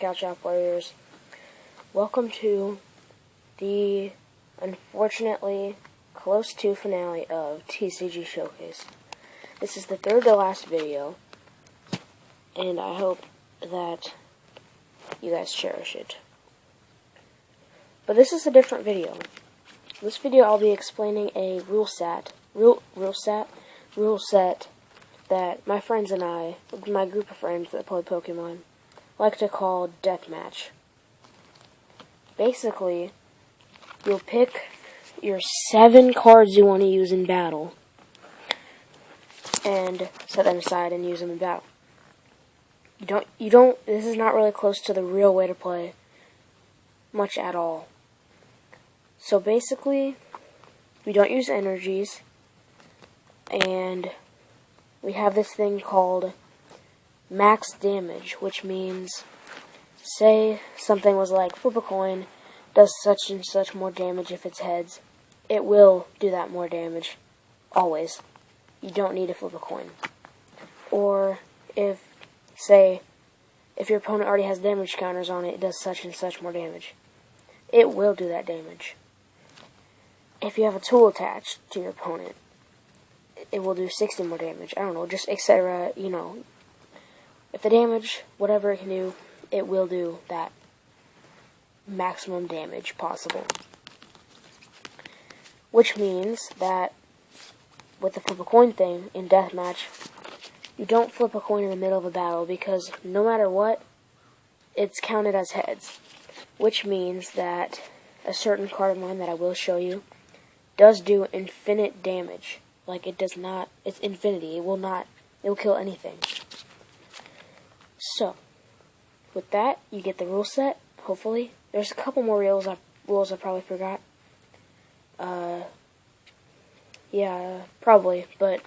Scalchop Warriors. Welcome to the unfortunately close to finale of TCG Showcase. This is the third to last video, and I hope that you guys cherish it. But this is a different video. This video I'll be explaining a rule set that my friends and I, my group of friends that play Pokemon, like to call Deathmatch. Basically, you'll pick your 7 cards you want to use in battle, and set them aside and use them in battle. This is not really close to the real way to play, much at all. So basically, we don't use energies, and we have this thing called max damage, which means, say something was like, flip a coin, does such and such more damage if it's heads. It will do that more damage, always. You don't need to flip a coin. Or if your opponent already has damage counters on it, it does such and such more damage. It will do that damage. If you have a tool attached to your opponent, it will do 60 more damage. I don't know, just etc. You know, if the damage, whatever it can do, it will do that maximum damage possible. Which means that with the flip a coin thing in Deathmatch, you don't flip a coin in the middle of a battle because no matter what, it's counted as heads. Which means that a certain card of mine that I will show you does do infinite damage. Like, it does not, it's infinity. It will kill anything. So, with that, you get the rule set, hopefully. There's a couple more rules I probably forgot. Yeah, probably, but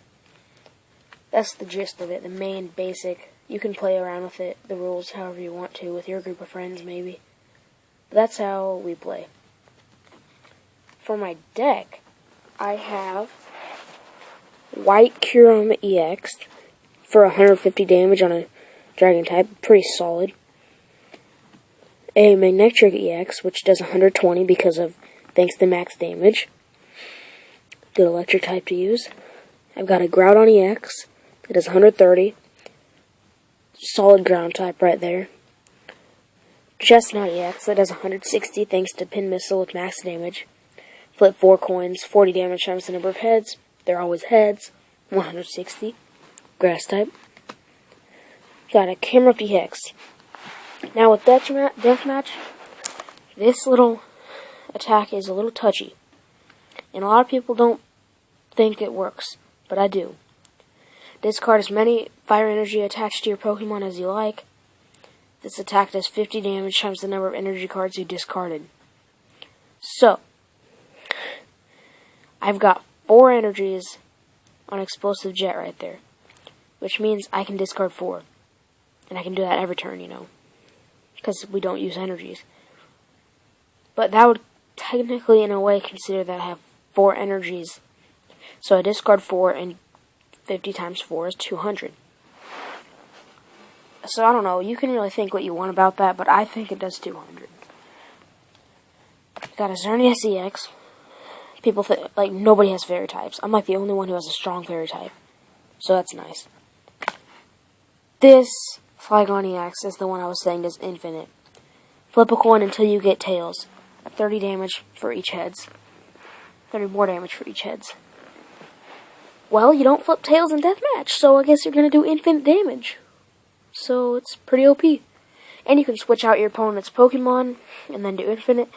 that's the gist of it, the main basic. You can play around with it, the rules, however you want to, with your group of friends, maybe. But that's how we play. For my deck, I have White Kyurem EX for 150 damage on a Dragon type, pretty solid. A Magnetric EX, which does 120 thanks to max damage. Good electric type to use. I've got a Groudon EX that does 130. Solid ground type right there. Chestnut EX that does 160 thanks to Pin Missile with max damage. Flip 4 coins, 40 damage times the number of heads. They're always heads. 160. Grass type. Got a Camerupt EX. Now with Deathmatch, this little attack is a little touchy. And a lot of people don't think it works, but I do. Discard as many fire energy attached to your Pokemon as you like. This attack does 50 damage times the number of energy cards you discarded. So, I've got 4 energies on Explosive Jet right there, which means I can discard 4. And I can do that every turn, you know, because we don't use energies. But that would technically, in a way, consider that I have 4 energies. So I discard 4, and 50 times 4 is 200. So I don't know, you can really think what you want about that, but I think it does 200. Got a Xerneas EX. People think, like, nobody has fairy types. I'm like the only one who has a strong fairy type. So that's nice. This Flygon EX is the one I was saying is infinite. Flip a coin until you get tails. 30 damage for each heads. 30 more damage for each heads. Well, you don't flip tails in Deathmatch, so I guess you're going to do infinite damage. So it's pretty OP. And you can switch out your opponent's Pokemon and then do infinite.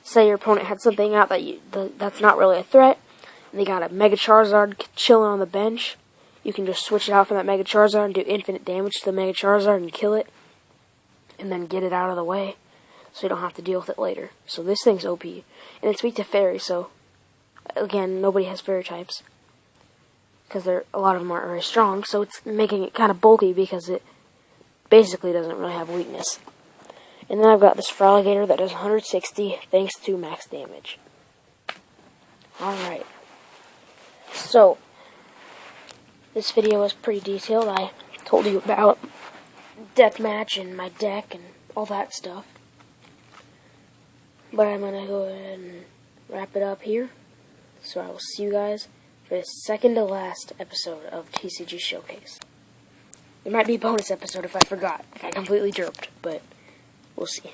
Say your opponent had something out that's not really a threat, and they got a Mega Charizard chilling on the bench. You can just switch it out from that Mega Charizard and do infinite damage to the Mega Charizard and kill it, and then get it out of the way, so you don't have to deal with it later. So this thing's OP, and it's weak to Fairy, so, again, nobody has Fairy types, because a lot of them aren't very strong, so it's making it kind of bulky because it basically doesn't really have weakness. And then I've got this Fraligator that does 160 thanks to max damage. Alright. So, this video was pretty detailed. I told you about Deathmatch and my deck and all that stuff. But I'm going to go ahead and wrap it up here. So I will see you guys for the second to last episode of TCG Showcase. It might be a bonus episode if I forgot, if I completely derped, but we'll see.